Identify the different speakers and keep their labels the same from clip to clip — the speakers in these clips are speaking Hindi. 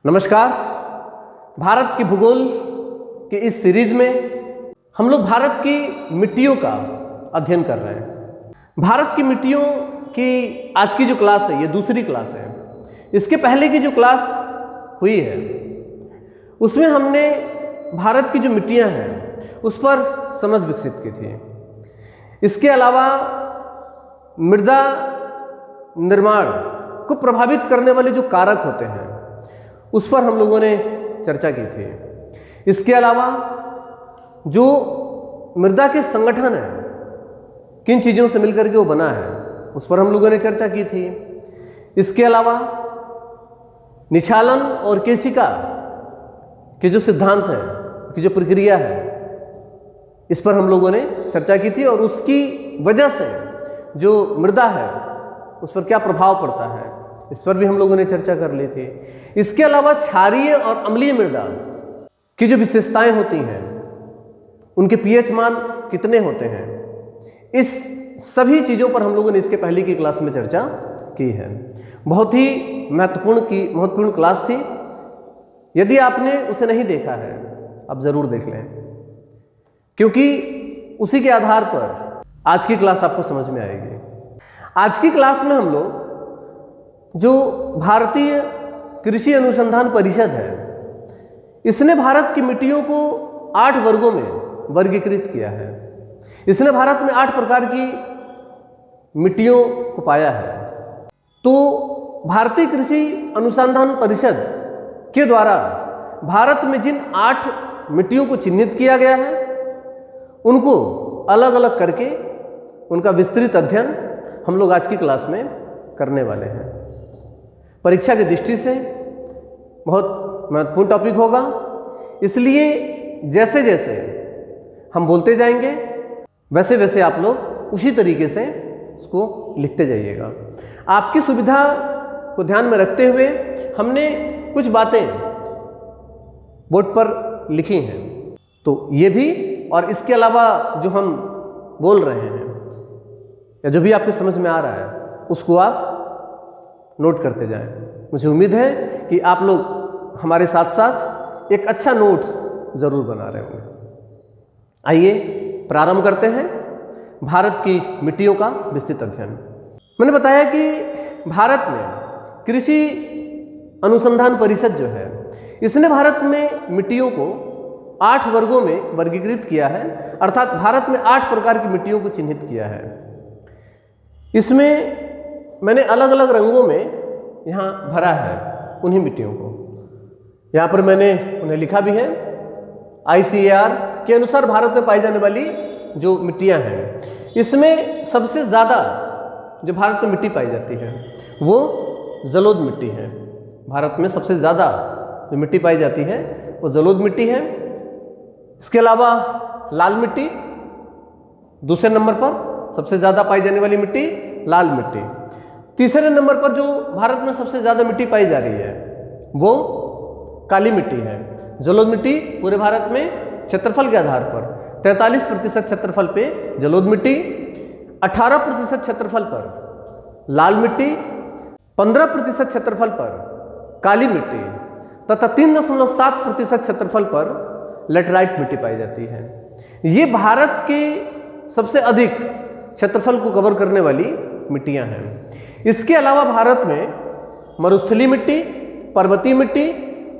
Speaker 1: नमस्कार। भारत की भूगोल के इस सीरीज में हम लोग भारत की मिट्टियों का अध्ययन कर रहे हैं। भारत की मिट्टियों की आज की जो क्लास है ये दूसरी क्लास है। इसके पहले की जो क्लास हुई है उसमें हमने भारत की जो मिट्टियां हैं उस पर समझ विकसित की थी। इसके अलावा मृदा निर्माण को प्रभावित करने वाले जो कारक होते हैं उस पर हम लोगों ने चर्चा की थी। इसके अलावा जो मृदा के संगठन है, किन चीज़ों से मिलकर के वो बना है, उस पर हम लोगों ने चर्चा की थी। इसके अलावा निछालन और केशिका के जो सिद्धांत हैं, की जो प्रक्रिया है, इस पर हम लोगों ने चर्चा की थी और उसकी वजह से जो मृदा है उस पर क्या प्रभाव पड़ता है, इस पर भी हम लोगों ने चर्चा कर ली थी। इसके अलावा क्षारीय और अम्लीय मृदा की जो विशेषताएं होती हैं, उनके पीएच मान कितने होते हैं, इस सभी चीज़ों पर हम लोगों ने इसके पहले की क्लास में चर्चा की है। बहुत ही महत्वपूर्ण क्लास थी। यदि आपने उसे नहीं देखा है आप ज़रूर देख लें, क्योंकि उसी के आधार पर आज की क्लास आपको समझ में आएगी। आज की क्लास में हम लोग जो भारतीय कृषि अनुसंधान परिषद है, इसने भारत की मिट्टियों को 8 वर्गों में वर्गीकृत किया है। इसने भारत में 8 प्रकार की मिट्टियों को पाया है। तो भारतीय कृषि अनुसंधान परिषद के द्वारा भारत में जिन 8 मिट्टियों को चिन्हित किया गया है, उनको अलग अलग करके उनका विस्तृत अध्ययन हम लोग आज की क्लास में करने वाले हैं। परीक्षा की दृष्टि से बहुत महत्वपूर्ण टॉपिक होगा, इसलिए जैसे जैसे हम बोलते जाएंगे वैसे वैसे आप लोग उसी तरीके से उसको लिखते जाइएगा। आपकी सुविधा को ध्यान में रखते हुए हमने कुछ बातें बोर्ड पर लिखी हैं, तो ये भी और इसके अलावा जो हम बोल रहे हैं या जो भी आपके समझ में आ रहा है उसको आप नोट करते जाएं। मुझे उम्मीद है कि आप लोग हमारे साथ साथ एक अच्छा नोट्स ज़रूर बना रहे होंगे। आइए प्रारंभ करते हैं भारत की मिट्टियों का विस्तृत अध्ययन। मैंने बताया कि भारत में कृषि अनुसंधान परिषद जो है, इसने भारत में मिट्टियों को 8 वर्गों में वर्गीकृत किया है, अर्थात भारत में 8 प्रकार की मिट्टियों को चिन्हित किया है। इसमें मैंने अलग अलग रंगों में यहाँ भरा है उन्हीं मिट्टियों को। यहाँ पर मैंने उन्हें लिखा भी है। ICAR के अनुसार भारत में पाई जाने वाली जो मिट्टियाँ हैं, इसमें सबसे ज़्यादा जो भारत में मिट्टी पाई जाती है वो जलोढ़ मिट्टी है। भारत में सबसे ज़्यादा जो मिट्टी पाई जाती है वो जलोढ़ मिट्टी है। इसके अलावा लाल मिट्टी दूसरे नंबर पर, सबसे ज़्यादा पाई जाने वाली मिट्टी लाल मिट्टी। तीसरे नंबर पर जो भारत में सबसे ज़्यादा मिट्टी पाई जा रही है वो काली मिट्टी है। जलोढ़ मिट्टी पूरे भारत में क्षेत्रफल के आधार पर 43% क्षेत्रफल पे जलोढ़ मिट्टी, 18% क्षेत्रफल पर लाल मिट्टी, 15% क्षेत्रफल पर काली मिट्टी तथा 3.7% क्षेत्रफल पर लेटराइट मिट्टी पाई जाती है। ये भारत के सबसे अधिक क्षेत्रफल को कवर करने वाली मिट्टियां हैं। इसके अलावा भारत में मरुस्थलीय मिट्टी, पर्वतीय मिट्टी,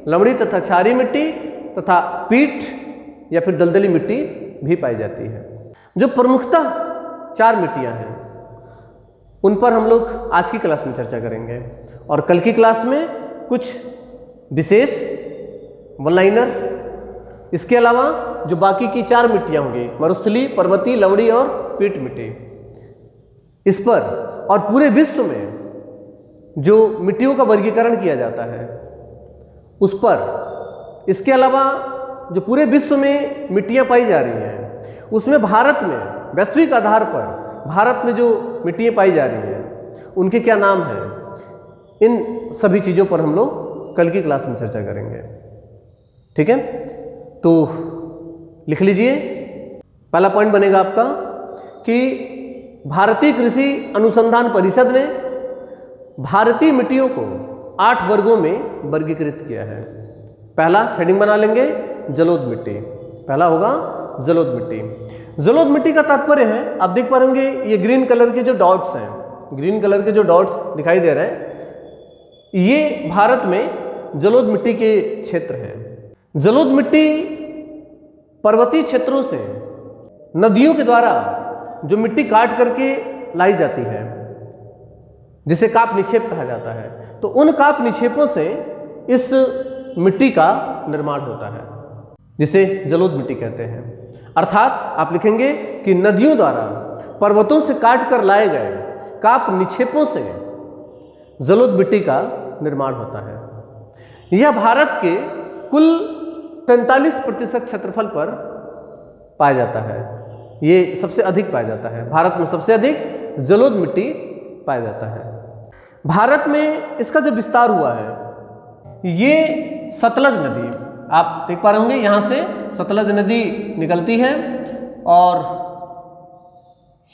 Speaker 1: लवणी तथा क्षारीय मिट्टी तथा पीठ या फिर दलदली मिट्टी भी पाई जाती है। जो प्रमुखतः 4 मिट्टियां हैं उन पर हम लोग आज की क्लास में चर्चा करेंगे और कल की क्लास में कुछ विशेष वन लाइनर, इसके अलावा जो बाकी की 4 मिट्टियां होंगी, मरुस्थलीय, पर्वतीय, लवणी और पीठ मिट्टी, इस पर और पूरे विश्व में जो मिट्टियों का वर्गीकरण किया जाता है उस पर, इसके अलावा जो पूरे विश्व में मिट्टियां पाई जा रही हैं उसमें भारत में वैश्विक आधार पर भारत में जो मिट्टियां पाई जा रही हैं उनके क्या नाम हैं, इन सभी चीज़ों पर हम लोग कल की क्लास में चर्चा करेंगे। ठीक है, तो लिख लीजिए। पहला पॉइंट बनेगा आपका कि भारतीय कृषि अनुसंधान परिषद ने भारतीय मिट्टियों को 8 वर्गों में वर्गीकृत किया है। पहला हेडिंग बना लेंगे जलोढ़ मिट्टी, पहला होगा जलोढ़ मिट्टी। जलोढ़ मिट्टी का तात्पर्य है, आप देख पा रहे ये ग्रीन कलर के जो डॉट्स हैं, ग्रीन कलर के जो डॉट्स दिखाई दे रहे हैं, ये भारत में जलोढ़ मिट्टी के क्षेत्र हैं। जलोढ़ मिट्टी पर्वतीय क्षेत्रों से नदियों के द्वारा जो मिट्टी काट करके लाई जाती है, जिसे काप निक्षेप कहा जाता है, तो उन काप निक्षेपों से इस मिट्टी का निर्माण होता है, जिसे जलोढ़ मिट्टी कहते हैं। अर्थात आप लिखेंगे कि नदियों द्वारा पर्वतों से काट कर लाए गए काप निक्षेपों से जलोढ़ मिट्टी का निर्माण होता है। यह भारत के कुल 43% क्षेत्रफल पर पाया जाता है। ये सबसे अधिक पाया जाता है, भारत में सबसे अधिक जलोढ़ मिट्टी पाया जाता है। भारत में इसका जो विस्तार हुआ है, ये सतलज नदी, आप देख पा रहे होंगे यहाँ से सतलज नदी निकलती है और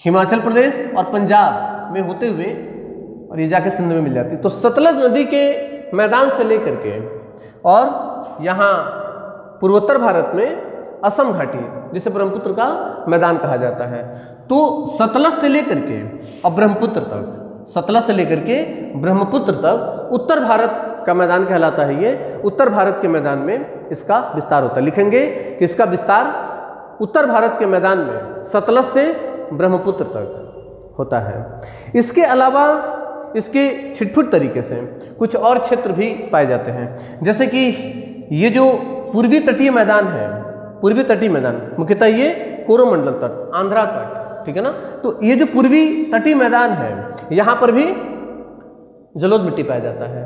Speaker 1: हिमाचल प्रदेश और पंजाब में होते हुए और ये जाके सिंध में मिल जाती है। तो सतलज नदी के मैदान से लेकर के और यहाँ पूर्वोत्तर भारत में असम घाटी, जिसे ब्रह्मपुत्र का मैदान कहा जाता है, तो सतलज से लेकर के और ब्रह्मपुत्र तक, सतलज से लेकर के ब्रह्मपुत्र तक उत्तर भारत का मैदान कहलाता है। ये उत्तर भारत के मैदान में इसका विस्तार होता है। लिखेंगे कि इसका विस्तार उत्तर भारत के मैदान में सतलज से ब्रह्मपुत्र तक होता है। इसके अलावा इसके छिटपुट तरीके से कुछ और क्षेत्र भी पाए जाते हैं, जैसे कि ये जो पूर्वी तटीय मैदान है, पूर्वी तटीय मैदान मुख्यतः ये कोरोमंडल तट, आंध्रा तट, ठीक है ना, तो ये जो पूर्वी तटीय मैदान है, यहाँ पर भी जलोढ़ मिट्टी पाया जाता है,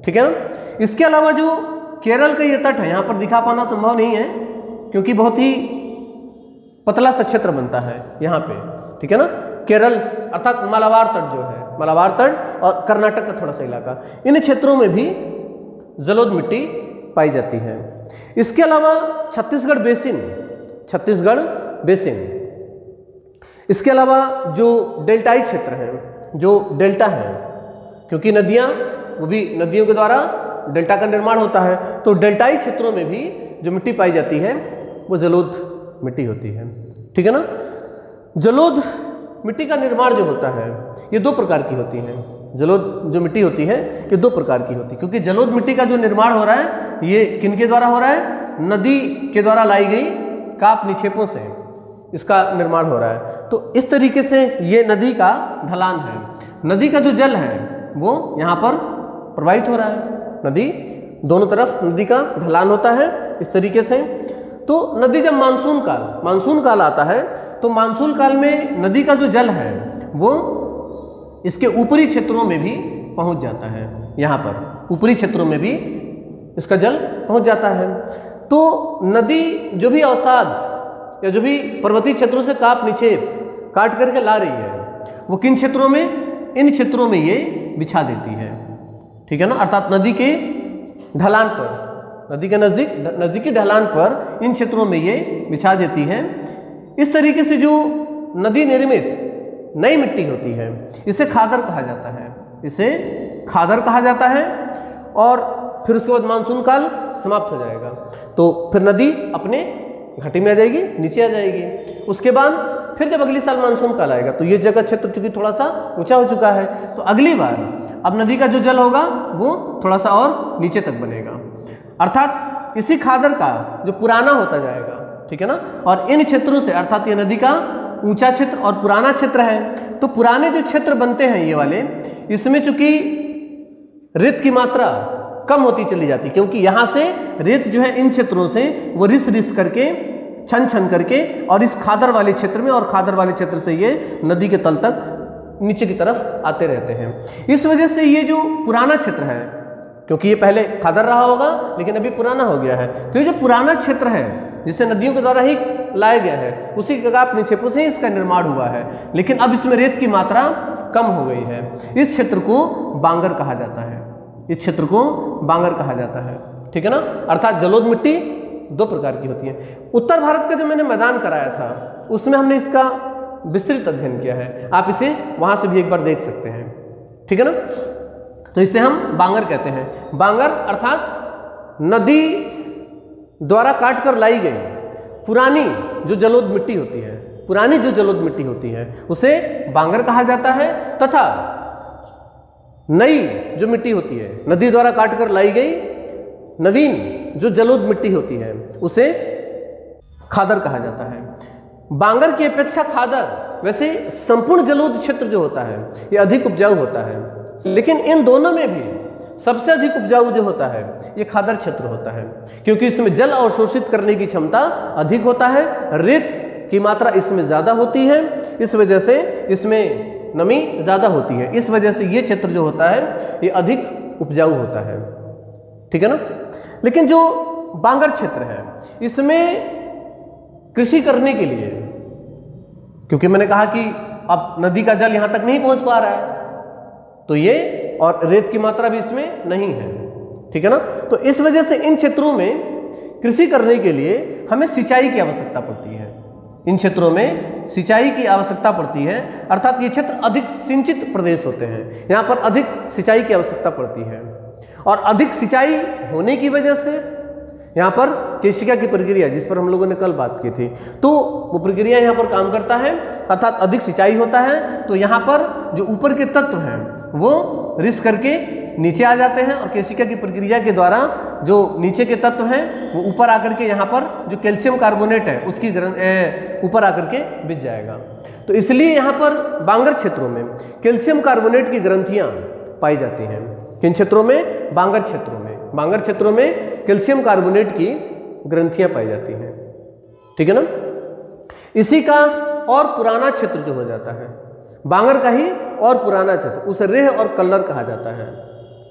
Speaker 1: ठीक है ना। इसके अलावा जो केरल का ये तट है, यहाँ पर दिखा पाना संभव नहीं है क्योंकि बहुत ही पतला सा क्षेत्र बनता है यहाँ पे, ठीक है ना। केरल अर्थात मालाबार तट जो है, मालाबार तट और कर्नाटक का थोड़ा सा इलाका, इन क्षेत्रों में भी जलोढ़ मिट्टी पाई जाती है। इसके अलावा छत्तीसगढ़ बेसिन, छत्तीसगढ़ बेसिन, इसके अलावा जो डेल्टाई क्षेत्र हैं, जो डेल्टा हैं, क्योंकि नदियाँ, वो भी नदियों के द्वारा डेल्टा का निर्माण होता है, तो डेल्टाई क्षेत्रों में भी जो मिट्टी पाई जाती है वो जलोढ़ मिट्टी होती है, ठीक है ना। जलोढ़ मिट्टी का निर्माण जो होता है ये 2 प्रकार की होती है। जलोढ़ जो मिट्टी होती है ये 2 प्रकार की होती है, क्योंकि जलोढ़ मिट्टी का जो निर्माण हो रहा है ये किनके द्वारा हो रहा है, नदी के द्वारा लाई गई काप निक्षेपों से इसका निर्माण हो रहा है। तो इस तरीके से ये नदी का ढलान है, नदी का जो जल है वो यहाँ पर प्रवाहित हो रहा है, नदी दोनों तरफ नदी का ढलान होता है इस तरीके से। तो नदी जब मानसून काल आता है, तो मानसून काल में नदी का जो जल है वो इसके ऊपरी क्षेत्रों में भी पहुंच जाता है, यहाँ पर ऊपरी क्षेत्रों में भी इसका जल पहुंच जाता है। तो नदी जो भी अवसाद या जो भी पर्वतीय क्षेत्रों से काप निक्षेप काट करके ला रही है, वो किन क्षेत्रों में, इन क्षेत्रों में ये बिछा देती है, ठीक है ना। अर्थात नदी के ढलान पर, नदी के नजदीकी ढलान पर इन क्षेत्रों में ये बिछा देती है। इस तरीके से जो नदी निर्मित नई मिट्टी होती है इसे खादर कहा जाता है, इसे खादर कहा जाता है। और फिर उसके बाद मानसून काल समाप्त हो जाएगा, तो फिर नदी अपने घाटी में आ जाएगी, नीचे आ जाएगी। उसके बाद फिर जब अगली साल मानसून काल आएगा तो ये जगह क्षेत्र चूंकि थोड़ा सा ऊंचा हो चुका है, तो अगली बार अब नदी का जो जल होगा वो थोड़ा सा और नीचे तक बनेगा। अर्थात इसी खादर का जो पुराना होता जाएगा, ठीक है ना। और इन क्षेत्रों से, अर्थात ये नदी का ऊंचा क्षेत्र और पुराना क्षेत्र है, तो पुराने जो क्षेत्र बनते हैं ये वाले, इसमें चूंकि रेत की मात्रा कम होती चली जाती, क्योंकि यहाँ से रेत जो है इन क्षेत्रों से वो रिस करके छन करके और इस खादर वाले क्षेत्र में, और खादर वाले क्षेत्र से ये नदी के तल तक नीचे की तरफ आते रहते हैं। इस वजह से ये जो पुराना क्षेत्र है, क्योंकि ये पहले खादर रहा होगा लेकिन अभी पुराना हो गया है, तो ये जो पुराना क्षेत्र है जिसे नदियों के द्वारा ही लाया गया है, उसी काप निक्षेपों से ही इसका निर्माण हुआ है, लेकिन अब इसमें रेत की मात्रा कम हो गई है। इस क्षेत्र को बांगर कहा जाता है, इस क्षेत्र को बांगर कहा जाता है, ठीक है ना। अर्थात जलोढ़ मिट्टी 2 प्रकार की होती है। उत्तर भारत का जो मैंने मैदान कराया था उसमें हमने इसका विस्तृत अध्ययन किया है, आप इसे वहां से भी एक बार देख सकते हैं, ठीक है ना। तो इसे हम बांगर कहते हैं। बांगर अर्थात नदी द्वारा काट कर लाई गई पुरानी जो जलोढ़ मिट्टी होती है, पुरानी जो जलोढ़ मिट्टी होती है उसे बांगर कहा जाता है, तथा नई जो मिट्टी होती है, नदी द्वारा काट कर लाई गई नवीन जो जलोढ़ मिट्टी होती है उसे खादर कहा जाता है। बांगर की अपेक्षा खादर वैसे संपूर्ण जलोढ़ क्षेत्र जो होता है ये अधिक उपजाऊ होता है, लेकिन इन दोनों में भी सबसे अधिक उपजाऊ जो होता है ये खादर क्षेत्र होता है, क्योंकि इसमें जल अवशोषित करने की क्षमता अधिक होता है, रेत की मात्रा इसमें ज़्यादा होती है, इस वजह से इसमें नमी ज़्यादा होती है, इस वजह से ये क्षेत्र जो होता है ये अधिक उपजाऊ होता है। ठीक है ना। लेकिन जो बांगर क्षेत्र है इसमें कृषि करने के लिए, क्योंकि मैंने कहा कि अब नदी का जल यहाँ तक नहीं पहुँच पा रहा है, तो ये और रेत की मात्रा भी इसमें नहीं है। ठीक है ना। तो इस वजह से इन क्षेत्रों में कृषि करने के लिए हमें सिंचाई की आवश्यकता पड़ती है। इन क्षेत्रों में सिंचाई की आवश्यकता पड़ती है, अर्थात ये क्षेत्र अधिक सिंचित प्रदेश होते हैं, यहाँ पर अधिक सिंचाई की आवश्यकता पड़ती है, और अधिक सिंचाई होने की वजह से यहाँ पर केशिका की प्रक्रिया जिस पर हम लोगों ने कल बात की थी, तो वो प्रक्रिया यहाँ पर काम करता है, अर्थात अधिक सिंचाई होता है तो यहाँ पर जो ऊपर के तत्व हैं वो रिस करके नीचे आ जाते हैं, और केशिका की प्रक्रिया के द्वारा जो नीचे के तत्व हैं वो ऊपर आकर के यहाँ पर जो कैल्शियम कार्बोनेट है उसकी ऊपर आकर के बिछ जाएगा। तो इसलिए यहाँ पर बांगर क्षेत्रों में कैल्शियम कार्बोनेट की ग्रंथियाँ पाई जाती हैं। किन क्षेत्रों में? बांगर क्षेत्रों में। बांगर क्षेत्रों में कैल्शियम कार्बोनेट की ग्रंथियाँ पाई जाती हैं। ठीक है ना। इसी का और पुराना क्षेत्र जो हो जाता है, बांगर का ही और पुराना क्षेत्र, उसे रेह और कल्लर कहा जाता है,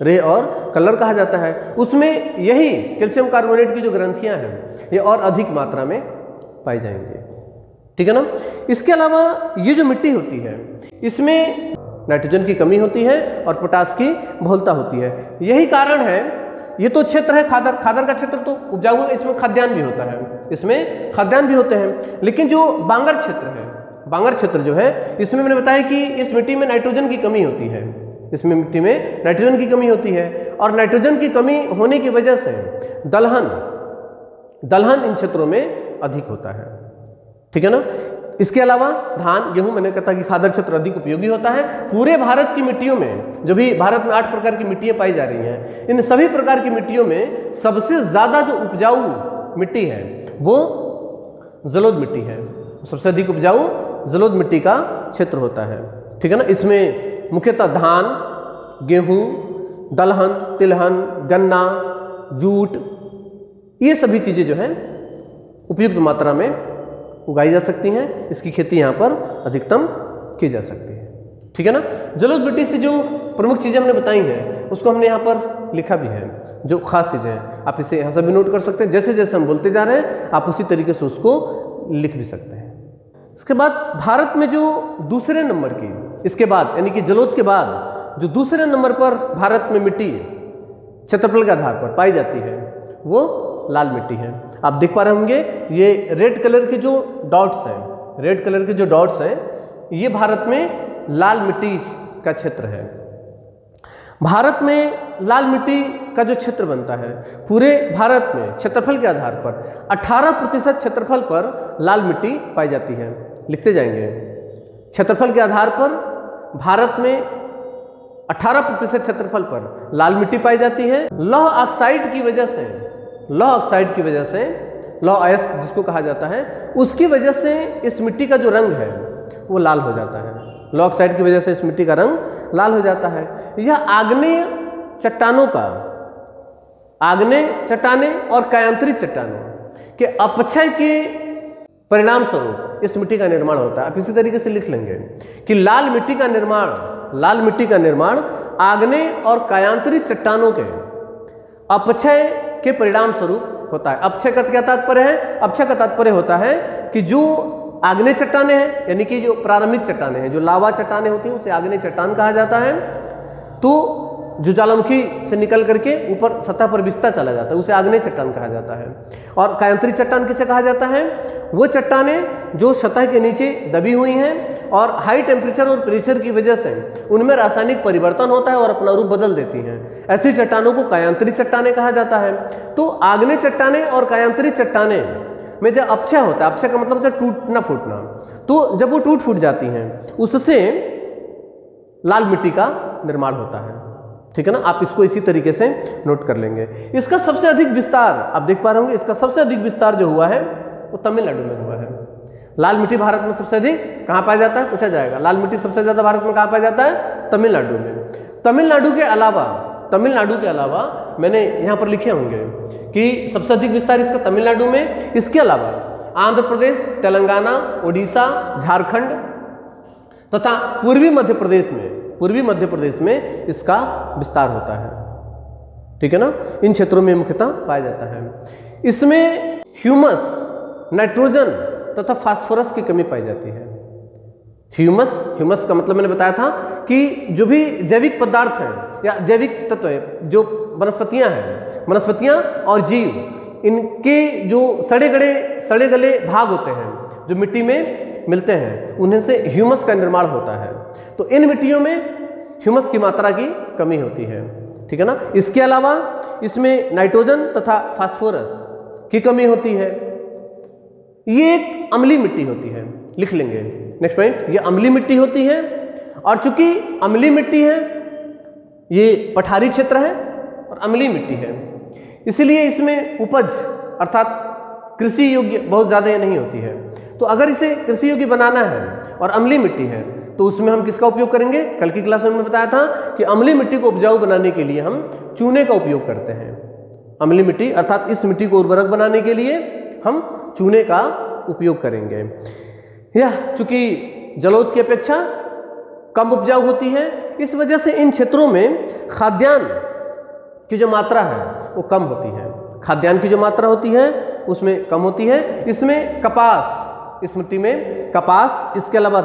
Speaker 1: रेह और कल्लर कहा जाता है। उसमें यही कैल्शियम कार्बोनेट की जो ग्रंथियां हैं ये और अधिक मात्रा में पाई जाएंगी। ठीक है ना। इसके अलावा ये जो मिट्टी होती है इसमें नाइट्रोजन की कमी होती है और पोटास की बहुलता होती है। यही कारण है, ये तो क्षेत्र है खादर, खादर का क्षेत्र तो उपजाऊ है, इसमें खाद्यान्न भी होता है, इसमें खाद्यान्न भी होते हैं। लेकिन जो बांगर क्षेत्र है, बांगर क्षेत्र जो है इसमें मैंने बताया कि इस मिट्टी में नाइट्रोजन की कमी होती है, इसमें मिट्टी में नाइट्रोजन की कमी होती है, और नाइट्रोजन की कमी होने की वजह से दलहन इन क्षेत्रों में अधिक होता है। ठीक है ना। इसके अलावा धान, गेहूं, मैंने कहा कि खादर क्षेत्र अधिक उपयोगी होता है। पूरे भारत की मिट्टियों में, जो भी भारत में 8 प्रकार की मिट्टियां पाई जा रही हैं, इन सभी प्रकार की मिट्टियों में सबसे ज्यादा जो उपजाऊ मिट्टी है वो जलोढ़ मिट्टी है। सबसे अधिक उपजाऊ जलोढ़ मिट्टी का क्षेत्र होता है। ठीक है ना। इसमें मुख्यतः धान, गेहूं, दलहन, तिलहन, गन्ना, जूट, ये सभी चीज़ें जो हैं उपयुक्त मात्रा में उगाई जा सकती हैं। इसकी खेती यहाँ पर अधिकतम की जा सकती है। ठीक है ना। जलोढ़ मिट्टी से जो प्रमुख चीज़ें हमने बताई हैं उसको हमने यहाँ पर लिखा भी है, जो खास चीज़ें हैं आप इसे यहाँ से भी नोट कर सकते हैं। जैसे जैसे हम बोलते जा रहे हैं आप उसी तरीके से उसको लिख भी सकते हैं। इसके बाद भारत में जो दूसरे नंबर की, इसके बाद यानी कि जलोढ़ के बाद जो दूसरे नंबर पर भारत में मिट्टी क्षेत्रफल के आधार पर पाई जाती है वो लाल मिट्टी है। आप देख पा रहे होंगे ये रेड कलर के जो डॉट्स हैं, रेड कलर के जो डॉट्स हैं ये भारत में लाल मिट्टी का क्षेत्र है। भारत में लाल मिट्टी का जो क्षेत्र बनता है, पूरे भारत में क्षेत्रफल के आधार पर 18% क्षेत्रफल पर लाल मिट्टी पाई जाती है। लिखते जाएंगे, क्षेत्रफल के आधार पर भारत में 18% क्षेत्रफल पर लाल मिट्टी पाई जाती है। लौह ऑक्साइड की वजह से, लौह ऑक्साइड की वजह से, लौह अयस्क जिसको कहा जाता है, उसकी वजह से इस मिट्टी का जो रंग है वो लाल हो जाता है। लौह ऑक्साइड की वजह से इस मिट्टी का रंग लाल हो जाता है। यह आग्नेय चट्टानों का, आग्नेय चट्टानें और कायांतरित चट्टानों के अपक्षय के परिणाम स्वरूप इस मिट्टी का निर्माण होता है। आप इसी तरीके से लिख लेंगे कि लाल मिट्टी का निर्माण, लाल मिट्टी का निर्माण आग्नेय और कायांतरित चट्टानों के अपक्षय के परिणाम स्वरूप होता है। अपक्षय का क्या तात्पर्य है? अपक्षय का तात्पर्य होता है कि जो आग्नेय चट्टानें हैं, यानी कि जो प्रारंभिक चट्टानें हैं, जो लावा चट्टानें होती हैं उसे आग्नेय चट्टान कहा जाता है। तो जो ज्वालामुखी से निकल करके ऊपर सतह पर बिस्ता चला जाता है, उसे आग्नेय चट्टान कहा जाता है। और कायांतरी चट्टान किसे कहा जाता है? वो चट्टानें जो सतह के नीचे दबी हुई हैं और हाई टेम्परेचर और प्रेशर की वजह से उनमें रासायनिक परिवर्तन होता है और अपना रूप बदल देती हैं। ऐसी चट्टानों को कायांतरी चट्टानें कहा जाता है। तो आग्नेय चट्टानें और कायांतरी चट्टानें में जब अपक्षय होता है, अपक्षय का मतलब होता है टूटना फूटना, तो जब वो टूट फूट जाती हैं उससे लाल मिट्टी का निर्माण होता है। ठीक है ना, आप इसको इसी तरीके से नोट कर लेंगे। इसका सबसे अधिक विस्तार आप देख पा रहे होंगे, इसका सबसे अधिक विस्तार जो हुआ है वो तमिलनाडु में हुआ है। लाल मिट्टी भारत में सबसे अधिक कहाँ पाया जाता है, पूछा जाएगा। लाल मिट्टी सबसे ज्यादा भारत में कहाँ पाया जाता है? तमिलनाडु में। तमिलनाडु के अलावा मैंने यहाँ पर लिखे होंगे कि सबसे अधिक विस्तार इसका तमिलनाडु में। इसके अलावा आंध्र प्रदेश, तेलंगाना, उड़ीसा, झारखंड तथा पूर्वी मध्य प्रदेश में इसका विस्तार होता है। ठीक है ना, इन क्षेत्रों में मुख्यतः पाया जाता है। इसमें ह्यूमस, नाइट्रोजन तथा फास्फोरस की कमी पाई जाती है। ह्यूमस का मतलब मैंने बताया था कि जो भी जैविक पदार्थ हैं या जैविक तत्व है, जो वनस्पतियां और जीव, इनके जो सड़े गले भाग होते हैं जो मिट्टी में मिलते हैं, उन्हें से ह्यूमस का निर्माण होता है। तो इन मिट्टियों में ह्यूमस की मात्रा की कमी होती है। ठीक है ना, इसके अलावा इसमें नाइट्रोजन तथा फास्फोरस की कमी होती है। ये एक अम्लीय मिट्टी होती है, लिख लेंगे नेक्स्ट पॉइंट, ये अम्लीय मिट्टी होती है। और चूंकि अम्लीय मिट्टी है, ये पठारी क्षेत्र है और अम्लीय मिट्टी है, इसीलिए इसमें उपज अर्थात कृषि योग्य बहुत ज़्यादा नहीं होती है। तो अगर इसे कृषि योग्य बनाना है और अम्लीय मिट्टी है तो उसमें हम किसका उपयोग करेंगे? कल की क्लास में मैंने बताया था कि अम्लीय मिट्टी को उपजाऊ बनाने के लिए हम चूने का उपयोग करते हैं। अम्लीय मिट्टी अर्थात इस मिट्टी को उर्वरक बनाने के लिए हम चूने का उपयोग करेंगे। यह चूंकि जलोढ़ की अपेक्षा कम उपजाऊ होती है, इस वजह से इन क्षेत्रों में खाद्यान्न की जो मात्रा है वो कम होती है। खाद्यान्न की जो मात्रा होती है उसमें कम होती है। इसमें कपास, इस मिट्टी में कपास, इसके अलावा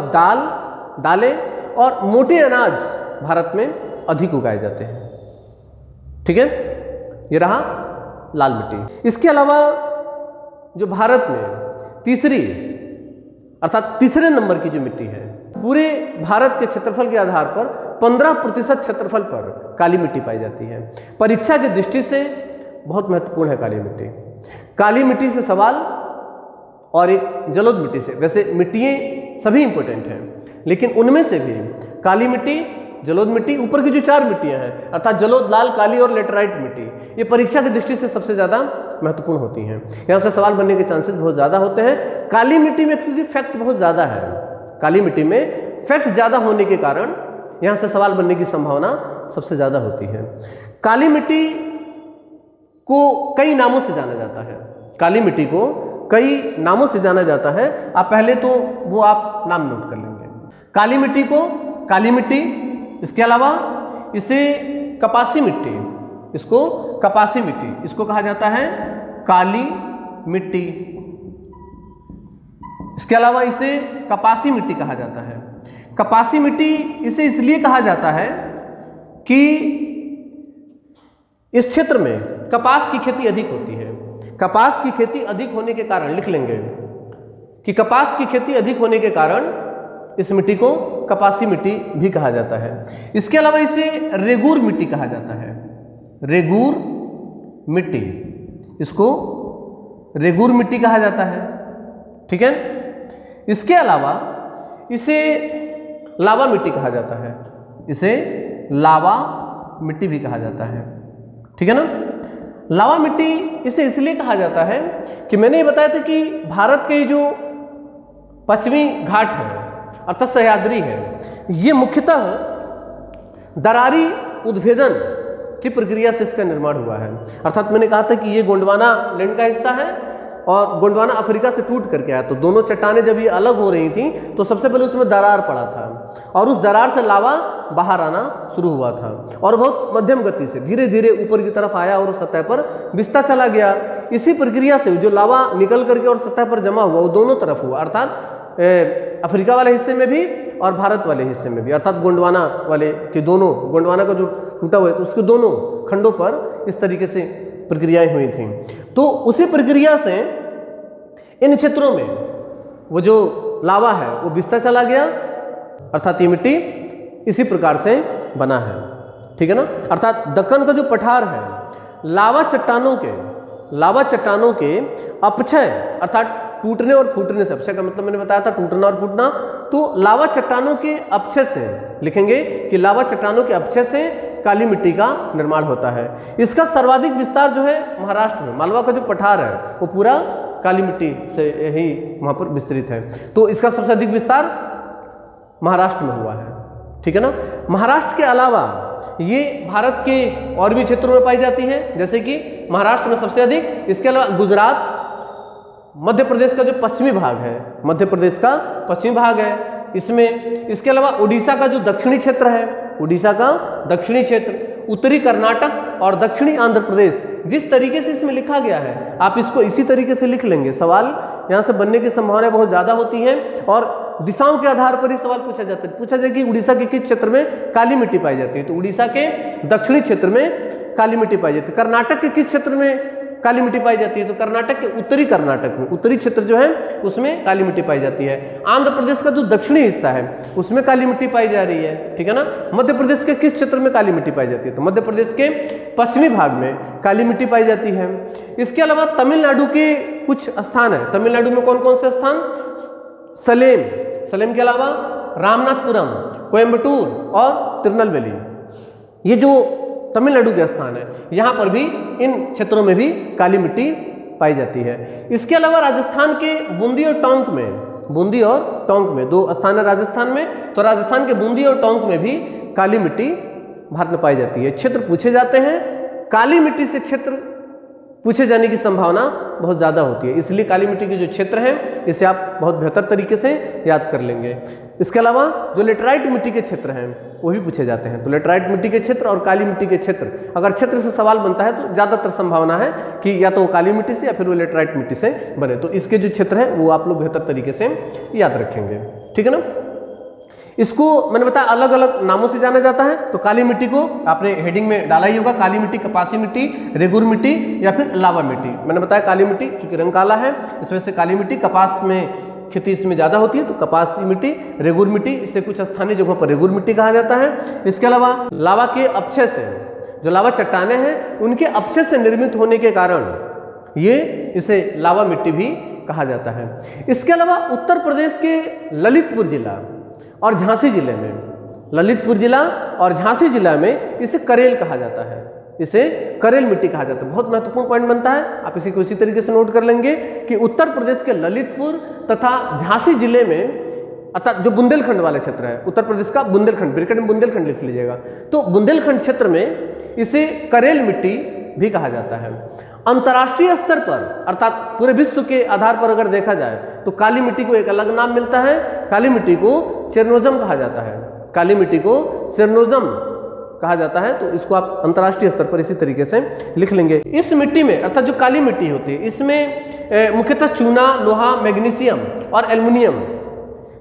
Speaker 1: दालें और मोटे अनाज भारत में अधिक उगाए जाते हैं। ठीक है, ये रहा लाल मिट्टी। इसके अलावा जो भारत में तीसरे नंबर की जो मिट्टी है, पूरे भारत के क्षेत्रफल के आधार पर 15% क्षेत्रफल पर काली मिट्टी पाई जाती है। परीक्षा की दृष्टि से बहुत महत्वपूर्ण है काली मिट्टी। काली मिट्टी से सवाल और एक जलोढ़ मिट्टी से, वैसे मिट्टियाँ सभी इंपॉर्टेंट हैं, लेकिन उनमें से भी काली मिट्टी, जलोढ़ मिट्टी, ऊपर की जो 4 मिट्टियाँ हैं अर्थात जलोढ़, लाल, काली और लेटराइट मिट्टी, ये परीक्षा की दृष्टि से सबसे ज़्यादा महत्वपूर्ण होती हैं। यहाँ से सवाल बनने के चांसेस बहुत ज़्यादा होते हैं। काली मिट्टी में क्योंकि फैक्ट बहुत ज़्यादा है, काली मिट्टी में फैक्ट ज़्यादा होने के कारण यहाँ से सवाल बनने की संभावना सबसे ज़्यादा होती है। काली मिट्टी को कई नामों से जाना जाता है। काली मिट्टी को कई नामों से जाना जाता है। आप पहले तो वो आप नाम नोट कर लेंगे। काली मिट्टी को काली मिट्टी, इसके अलावा इसे कपासी मिट्टी, इसको कपासी मिट्टी, इसको कहा जाता है काली मिट्टी। इसके अलावा इसे कपासी मिट्टी कहा जाता है। कपासी मिट्टी इसे इसलिए कहा जाता है कि इस क्षेत्र में कपास की खेती अधिक होती है। कपास की खेती अधिक होने के कारण, लिख लेंगे कि कपास की खेती अधिक होने के कारण इस मिट्टी को कपासी मिट्टी भी कहा जाता है। इसके अलावा इसे रेगूर मिट्टी कहा जाता है। रेगूर मिट्टी, इसको रेगूर मिट्टी कहा जाता है। ठीक है, इसके अलावा इसे लावा मिट्टी कहा जाता है। इसे लावा मिट्टी भी कहा जाता है। ठीक है ना, लावा मिट्टी इसे इसलिए कहा जाता है कि मैंने ये बताया था कि भारत के जो पश्चिमी घाट है अर्थात सह्याद्री है, ये मुख्यतः दरारी उद्भेदन की प्रक्रिया से इसका निर्माण हुआ है। अर्थात मैंने कहा था कि ये गोंडवाना लैंड का हिस्सा है और गोंडवाना अफ्रीका से टूट करके आया, तो दोनों चट्टानें जब ये अलग हो रही थी तो सबसे पहले उसमें दरार पड़ा था और उस दरार से लावा बाहर आना शुरू हुआ था और बहुत मध्यम गति से धीरे धीरे ऊपर की तरफ आया और सतह पर बिस्ता चला गया। इसी प्रक्रिया से जो लावा निकल करके और सतह पर जमा हुआ वो दोनों तरफ हुआ, अर्थात अफ्रीका वाले हिस्से में भी और भारत वाले हिस्से में भी, अर्थात गोंडवाना वाले के दोनों, गोंडवाना का जो टूटा हुआ, तो उसके दोनों खंडों पर इस तरीके से प्रक्रियाएं हुई थी। तो उसी प्रक्रिया से इन क्षेत्रों में वो जो लावा है वो बिस्ता चला गया, अर्थात ये मिट्टी इसी प्रकार से बना है, ठीक है ना। अर्थात दक्कन का जो पठार है लावा चट्टानों के अपक्षय अर्थात टूटने और फूटने से, अपक्षय का मतलब मैंने बताया था टूटना और फूटना, तो लावा चट्टानों के अपक्षय से लिखेंगे कि लावा चट्टानों के अपक्षय से काली मिट्टी का निर्माण होता है। इसका सर्वाधिक विस्तार जो है महाराष्ट्र में, मालवा का जो पठार है वो पूरा काली मिट्टी से ही वहां पर विस्तृत है, तो इसका सबसे अधिक विस्तार महाराष्ट्र में हुआ है, ठीक है ना। महाराष्ट्र के अलावा ये भारत के और भी क्षेत्रों में पाई जाती हैं, जैसे कि महाराष्ट्र में सबसे अधिक, इसके अलावा गुजरात, मध्य प्रदेश का जो पश्चिमी भाग है, मध्य प्रदेश का पश्चिमी भाग है इसमें, इसके अलावा उड़ीसा का जो दक्षिणी क्षेत्र है, उड़ीसा का दक्षिणी क्षेत्र, उत्तरी कर्नाटक और दक्षिणी आंध्र प्रदेश। जिस तरीके से इसमें लिखा गया है आप इसको इसी तरीके से लिख लेंगे, सवाल यहाँ से बनने की संभावना बहुत ज़्यादा होती है और दिशाओं के आधार पर ही सवाल पूछा जाता है। पूछा जाए कि उड़ीसा के किस क्षेत्र में काली मिट्टी पाई जाती है, तो उड़ीसा के दक्षिणी क्षेत्र में काली मिट्टी पाई जाती है। कर्नाटक के किस क्षेत्र में काली मिट्टी पाई जाती है, तो कर्नाटक के उत्तरी कर्नाटक में, उत्तरी क्षेत्र जो है उसमें काली मिट्टी पाई जाती है। आंध्र प्रदेश का जो दक्षिणी हिस्सा है उसमें काली मिट्टी पाई जा रही है, ठीक है ना। मध्य प्रदेश के किस क्षेत्र में काली मिट्टी पाई जाती है, तो मध्य प्रदेश के पश्चिमी भाग में काली मिट्टी पाई जाती है। इसके अलावा तमिलनाडु के कुछ स्थान है, तमिलनाडु में कौन कौन से स्थान, सलेम के अलावा रामनाथपुरम, कोयम्बटूर और तिरुनेलवेली, ये जो तमिलनाडु के स्थान है यहाँ पर भी, इन क्षेत्रों में भी काली मिट्टी पाई जाती है। इसके अलावा राजस्थान के बूंदी और टोंक में दो स्थान है राजस्थान में, तो राजस्थान के बूंदी और टोंक में भी काली मिट्टी भारत में पाई जाती है। क्षेत्र पूछे जाते हैं, काली मिट्टी से क्षेत्र पूछे जाने की संभावना बहुत ज़्यादा होती है, इसलिए काली मिट्टी के जो क्षेत्र हैं इसे आप बहुत बेहतर तरीके से याद कर लेंगे। इसके अलावा जो लेटराइट मिट्टी के क्षेत्र हैं वो भी पूछे जाते हैं, तो लेटराइट मिट्टी के क्षेत्र और काली मिट्टी के क्षेत्र, अगर क्षेत्र से सवाल बनता है तो ज़्यादातर संभावना है कि या तो वो काली मिट्टी से या फिर वो लेटराइट मिट्टी से बने, तो इसके जो क्षेत्र हैं वो आप लोग बेहतर तरीके से याद रखेंगे, ठीक है ना। इसको मैंने बताया अलग अलग नामों से जाना जाता है, तो काली मिट्टी को आपने हेडिंग में डाला ही होगा, काली मिट्टी, कपासी मिट्टी, रेगुर मिट्टी या फिर लावा मिट्टी। मैंने बताया काली मिट्टी चूंकि रंग काला है इस वजह से काली मिट्टी, कपास में खेती इसमें ज़्यादा होती है तो कपासी मिट्टी, रेगुर मिट्टी, इसे कुछ स्थानीय जगहों पर रेगुर मिट्टी कहा जाता है। इसके अलावा लावा के अपक्षय से, जो लावा चट्टाने हैं उनके अपक्षय से निर्मित होने के कारण ये इसे लावा मिट्टी भी कहा जाता है। इसके अलावा उत्तर प्रदेश के ललितपुर जिला और झांसी जिले में, ललितपुर जिला और झांसी जिला में इसे करेल कहा जाता है, इसे करेल मिट्टी कहा जाता है। बहुत महत्वपूर्ण पॉइंट बनता है, आप इसी को इसी तरीके से नोट कर लेंगे कि उत्तर प्रदेश के ललितपुर तथा झांसी जिले में, अर्थात जो बुंदेलखंड वाले क्षेत्र है, उत्तर प्रदेश का बुंदेलखंड, ब्रैकेट में बुंदेलखंड लिख लीजिएगा, तो बुंदेलखंड क्षेत्र में इसे करेल मिट्टी भी कहा जाता है। अंतर्राष्ट्रीय स्तर पर अर्थात पूरे विश्व के आधार पर अगर देखा जाए तो काली मिट्टी को एक अलग नाम मिलता है, काली मिट्टी को चेरनोजम कहा जाता है, काली मिट्टी को चेरनोजम कहा जाता है, तो इसको आप अंतर्राष्ट्रीय स्तर पर इसी तरीके से लिख लेंगे। इस मिट्टी में अर्थात जो काली मिट्टी होती है इसमें मुख्यतः चूना, लोहा, मैग्नीशियम और एल्युमिनियम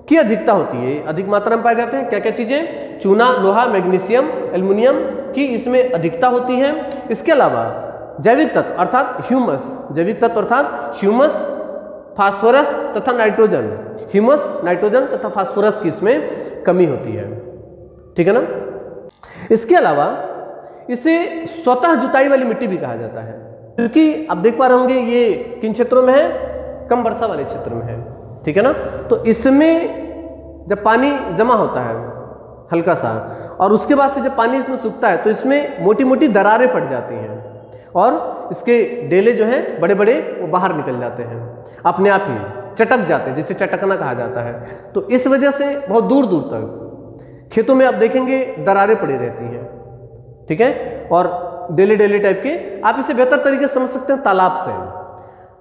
Speaker 1: की अधिकता होती है, अधिक मात्रा में पाए जाते हैं। क्या क्या चीजें, चूना, लोहा, मैग्नीशियम, एल्युमिनियम की इसमें अधिकता होती है। इसके अलावा जैविक तत्व अर्थात ह्यूमस, जैविक तत्व अर्थात ह्यूमस, फास्फोरस तथा नाइट्रोजन, ह्यूमस, नाइट्रोजन तथा फास्फोरस की इसमें कमी होती है, ठीक है ना। इसके अलावा इसे स्वतः जुताई वाली मिट्टी भी कहा जाता है, क्योंकि आप देख पा रहे होंगे ये किन क्षेत्रों में है, कम वर्षा वाले क्षेत्र में है, ठीक है ना। तो इसमें जब पानी जमा होता है हल्का सा और उसके बाद से जब पानी इसमें सूखता है तो इसमें मोटी मोटी दरारें फट जाती हैं और इसके डेले जो हैं बड़े बड़े वो बाहर निकल जाते हैं, अपने आप ही चटक जाते हैं, जिसे चटकना कहा जाता है। तो इस वजह से बहुत दूर दूर तक खेतों में आप देखेंगे दरारें पड़ी रहती हैं, ठीक है, और डेले डेले टाइप के। आप इसे बेहतर तरीके से समझ सकते हैं तालाब से।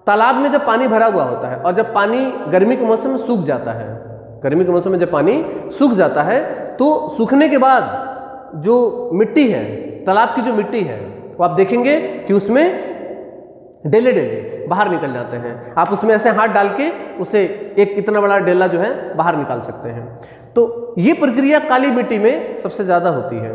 Speaker 1: तालाब में जब पानी भरा हुआ होता है और जब पानी गर्मी के मौसम में सूख जाता है, गर्मी के मौसम में जब पानी सूख जाता है तो सूखने के बाद जो मिट्टी है, तालाब की जो मिट्टी है, वो आप देखेंगे कि उसमें डेले डेले बाहर निकल जाते हैं। आप उसमें ऐसे हाथ डाल के उसे एक इतना बड़ा डेला जो है बाहर निकाल सकते हैं। तो ये प्रक्रिया काली मिट्टी में सबसे ज़्यादा होती है।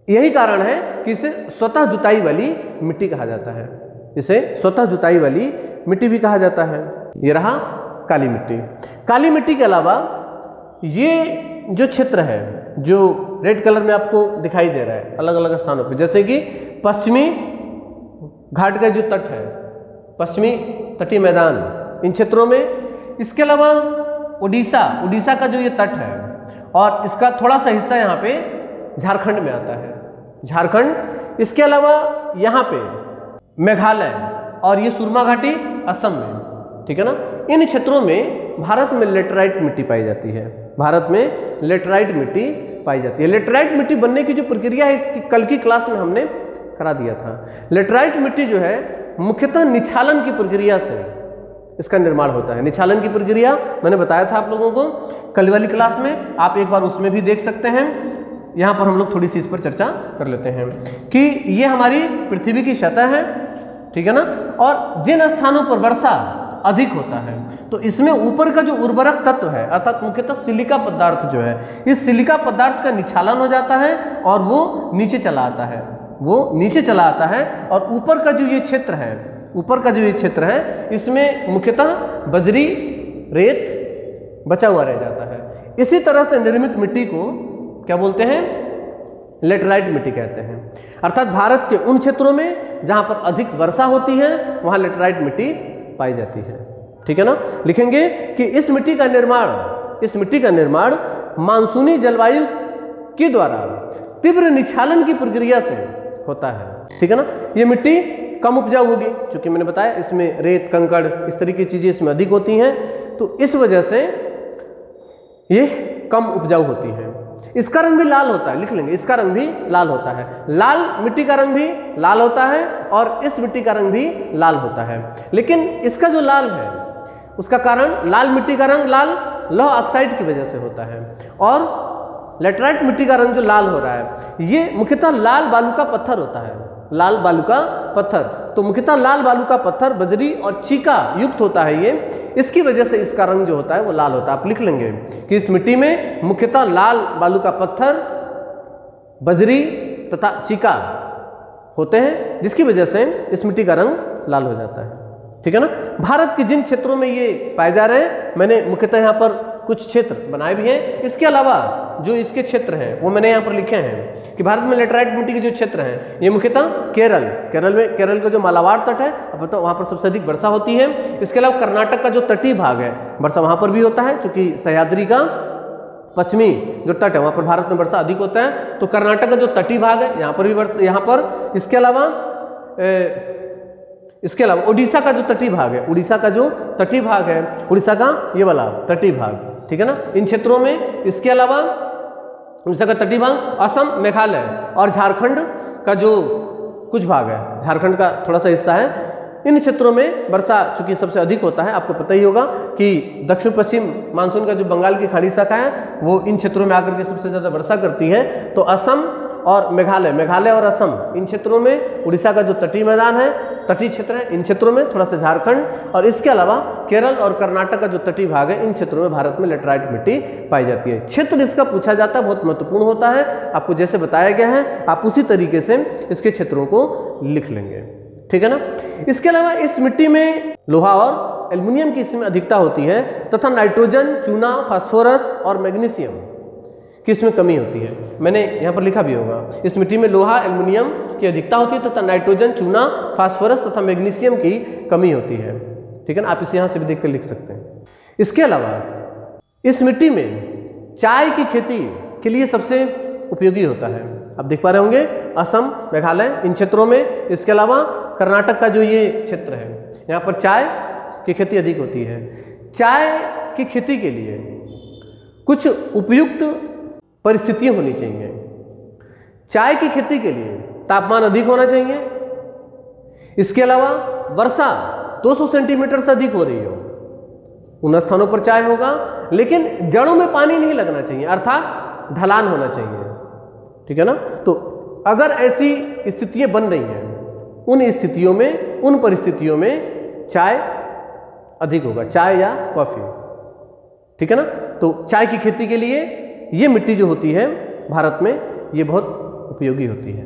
Speaker 1: यही कारण है कि इसे स्वतः जुताई वाली मिट्टी कहा जाता है। इसे स्वतः जुताई वाली मिट्टी भी कहा जाता है। ये रहा काली मिट्टी। काली मिट्टी के अलावा ये जो क्षेत्र है जो रेड कलर में आपको दिखाई दे रहा है अलग अलग स्थानों पे, जैसे कि पश्चिमी घाट का जो तट है, पश्चिमी तटीय मैदान, इन क्षेत्रों में, इसके अलावा उड़ीसा का जो ये तट है और इसका थोड़ा सा हिस्सा यहाँ पे झारखंड में आता है, झारखंड, इसके अलावा यहाँ पे मेघालय और ये सुरमा घाटी असम में, ठीक है ना। इन क्षेत्रों में भारत में लेटराइट मिट्टी पाई जाती है, भारत में लेटराइट मिट्टी पाई जाती है। लेटराइट मिट्टी बनने की जो प्रक्रिया है इसकी कल की क्लास में हमने करा दिया था। लेटराइट मिट्टी जो है मुख्यतः निछालन की प्रक्रिया से इसका निर्माण होता है। निछालन की प्रक्रिया मैंने बताया था आप लोगों को कल वाली क्लास में, आप एक बार उसमें भी देख सकते हैं। यहाँ पर हम लोग थोड़ी सी इस पर चर्चा कर लेते हैं कि ये हमारी पृथ्वी की सतह है, ठीक है ना, और जिन स्थानों पर वर्षा अधिक होता है तो इसमें ऊपर का जो उर्वरक तत्व है अर्थात मुख्यतः सिलिका पदार्थ जो है, इस सिलिका पदार्थ का निछालन हो जाता है और वो नीचे चला आता है, वो नीचे चला आता है और ऊपर का जो ये क्षेत्र है, ऊपर का जो ये क्षेत्र है इसमें मुख्यतः बजरी रेत बचा हुआ रह जाता है। इसी तरह से निर्मित मिट्टी को क्या बोलते हैं? लेटराइट मिट्टी कहते हैं। अर्थात भारत के उन क्षेत्रों में जहां पर अधिक वर्षा होती है वहां लेटराइट मिट्टी पाई जाती है, ठीक है ना। लिखेंगे कि इस मिट्टी का निर्माण मानसूनी जलवायु के द्वारा तीव्र निछालन की प्रक्रिया से होता है, ठीक है ना। ये मिट्टी कम उपजाऊ होगी, क्योंकि मैंने बताया इसमें रेत कंकड़ इस तरह की चीजें इसमें अधिक होती हैं, तो इस वजह से ये कम उपजाऊ होती है। इसका रंग भी लाल होता है, लिख लेंगे, इसका रंग भी लाल होता है। लाल मिट्टी का रंग भी लाल होता है और इस मिट्टी का रंग भी लाल होता है। लेकिन इसका जो लाल है उसका कारण, लाल मिट्टी का रंग लाल लौह ऑक्साइड की वजह से होता है और लेटराइट मिट्टी का रंग जो लाल हो रहा है ये मुख्यतः लाल बालू का पत्थर होता है, लाल बालू का पत्थर। तो मुख्यतः लाल बालू का पत्थर बजरी और चीका युक्त होता है ये, इसकी वजह से इसका रंग जो होता है वो लाल होता है। आप लिख लेंगे कि इस मिट्टी में मुख्यतः लाल बालू का पत्थर, बजरी तथा चीका होते हैं, जिसकी वजह से इस मिट्टी का रंग लाल हो जाता है, ठीक है ना। भारत के जिन क्षेत्रों में ये पाए जा रहे हैं, मैंने मुख्यतः यहाँ पर कुछ क्षेत्र बनाए भी हैं, इसके अलावा जो इसके क्षेत्र हैं वो मैंने यहाँ पर लिखे हैं कि भारत में लेटराइट मिट्टी के जो क्षेत्र हैं ये मुख्यतः केरल का जो मालाबार तट है, अब तो वहाँ पर सबसे अधिक वर्षा होती है। इसके अलावा कर्नाटक का जो तटीय भाग है वर्षा वहाँ पर भी होता है, क्योंकि सह्याद्री का पश्चिमी जो तट है वहाँ पर भारत में वर्षा अधिक होता है, तो कर्नाटक का जो तटीय भाग है यहाँ पर भी वर्षा, यहाँ पर इसके अलावा उड़ीसा का जो तटीय भाग है, उड़ीसा का जो तटीय भाग है, उड़ीसा का ये वाला तटीय भाग, ठीक है ना, इन क्षेत्रों में, इसके अलावा उड़ीसा का तटीय भाग, असम, मेघालय और झारखंड का जो कुछ भाग है, झारखंड का थोड़ा सा हिस्सा है, इन क्षेत्रों में वर्षा चूंकि सबसे अधिक होता है। आपको पता ही होगा कि दक्षिण पश्चिम मानसून का जो बंगाल की खाड़ी शाखा है वो इन क्षेत्रों में आकर के सबसे ज़्यादा वर्षा करती है। तो असम और मेघालय और असम, इन क्षेत्रों में, उड़ीसा का जो तटीय मैदान है, तटीय क्षेत्र है, इन क्षेत्रों में थोड़ा सा झारखंड और इसके अलावा केरल और कर्नाटक का जो तटीय भाग है, इन क्षेत्रों में भारत में लेटराइट मिट्टी पाई जाती है। क्षेत्र इसका पूछा जाता है, बहुत महत्वपूर्ण होता है, आपको जैसे बताया गया है आप उसी तरीके से इसके क्षेत्रों को लिख लेंगे, ठीक है ना। इसके अलावा इस मिट्टी में लोहा और एल्युमिनियम की इसमें अधिकता होती है तथा नाइट्रोजन, चूना, फास्फोरस और मैग्नीशियम की इसमें कमी होती है। मैंने यहाँ पर लिखा भी होगा, इस मिट्टी में लोहा, एल्युमिनियम की अधिकता होती है तथा नाइट्रोजन, चूना, फास्फोरस तथा मैग्नीशियम की कमी होती है, ठीक है ना। आप इसे यहाँ से भी देख कर लिख सकते हैं। इसके अलावा इस मिट्टी में चाय की खेती के लिए सबसे उपयोगी होता है। आप देख पा रहे होंगे असम, मेघालय, इन क्षेत्रों में, इसके अलावा कर्नाटक का जो ये क्षेत्र है यहाँ पर चाय की खेती अधिक होती है। चाय की खेती के लिए कुछ उपयुक्त परिस्थितियां होनी चाहिए। चाय की खेती के लिए तापमान अधिक होना चाहिए, इसके अलावा वर्षा 200 सेंटीमीटर से अधिक हो रही हो, उन स्थानों पर चाय होगा, लेकिन जड़ों में पानी नहीं लगना चाहिए, अर्थात ढलान होना चाहिए, ठीक है ना। तो अगर ऐसी स्थितियां बन रही हैं, उन स्थितियों में, उन परिस्थितियों में चाय अधिक होगा, चाय या कॉफी, ठीक है ना। तो चाय की खेती के लिए ये मिट्टी जो होती है भारत में ये बहुत उपयोगी होती है।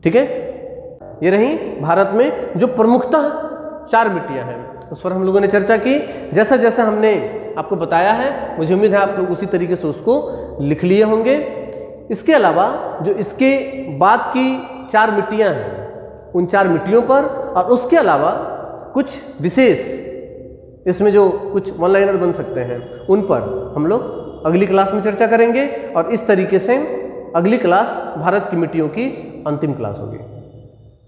Speaker 1: ठीक है, ये रही भारत में जो प्रमुखतः 4 मिट्टियाँ हैं, उस पर हम लोगों ने चर्चा की। जैसा जैसा हमने आपको बताया है, मुझे उम्मीद है आप लोग उसी तरीके से उसको लिख लिए होंगे। इसके अलावा जो इसके बाद की 4 मिट्टियाँ हैं, उन 4 मिट्टियों पर और उसके अलावा कुछ विशेष इसमें जो कुछ वन लाइनर बन सकते हैं, उन पर हम लोग अगली क्लास में चर्चा करेंगे। और इस तरीके से अगली क्लास भारत की मिट्टियों की अंतिम क्लास होगी।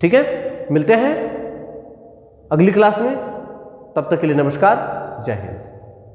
Speaker 1: ठीक है, मिलते हैं अगली क्लास में। तब तक के लिए नमस्कार, जय हिंद।